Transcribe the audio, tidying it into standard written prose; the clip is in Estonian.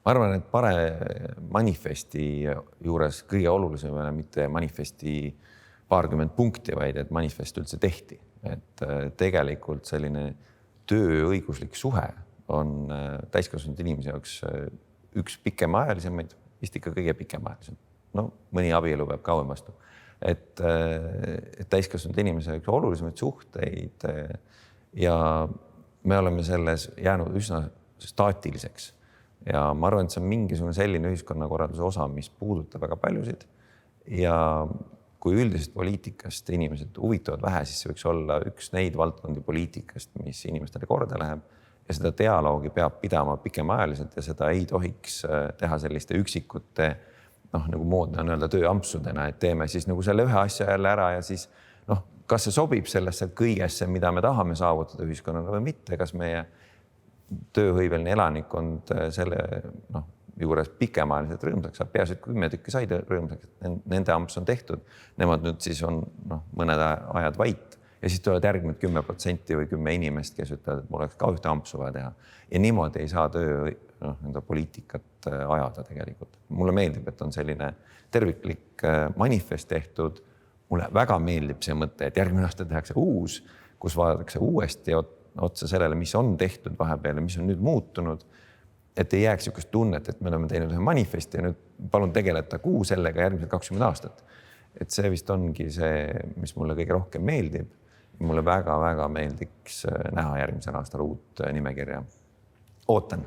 Ma arvan, et manifesti juures kõige olulisem ei ole mitte manifesti paarkümmend punkti, vaid et manifest üldse tehti. Et tegelikult selline tööõiguslik suhe on täiskasvanud inimese jaoks üks pikemaajalisemaid, vist ikka kõige pikemaajalisem. No mõni abielu peab kauem vastu. Et täiskasvanud inimese jaoks olulisemaid suhteid ja me oleme selles jäänud üsna staatiliseks. Ja ma arvan, et see on mingisugune selline ühiskonnakorralduse osa, mis puudutab väga paljusid. Ja kui üldisest poliitikast inimesed huvitavad vähe, siis see võiks olla üks neid valdkondi poliitikast, mis inimestele korda läheb. Ja seda dialoogi peab pidama pikemaajaliselt ja seda ei tohiks teha selliste üksikute, nagu moodne on öelda tööampsudena, et teeme siis nagu selle ühe asja jälle ära ja siis kas see sobib sellesse kõigesse, mida me tahame saavutada ühiskonnana või mitte, kas meie tööhõiveline elanikkond selle juures pikemaajaliselt rõõmsaks saab. Peaasi, et 10 tükki said rõõmsaks, et nende amps on tehtud. Nemad nüüd siis on mõned ajad vait ja siis tulevad järgmine 10% või 10 inimest, kes ütlevad, et mul oleks ka ühte ampsu vaja teha. Ja niimoodi ei saa poliitikat ajada tegelikult. Mulle meeldib, et on selline terviklik manifest tehtud. Mulle väga meeldib see mõte, et järgmine aasta tehakse uus, kus vaadatakse uuesti otsa sellele, mis on tehtud vahepeal ja mis on nüüd muutunud, et ei jääks niisugust tunnet, et me oleme teinud ühe manifesti ja nüüd palun tegeleta kuu sellega järgmised 20 aastat. Et see vist ongi see, mis mulle kõige rohkem meeldib. Mulle väga-väga meeldiks näha järgmisel aastal uut nimekirja. Ootan.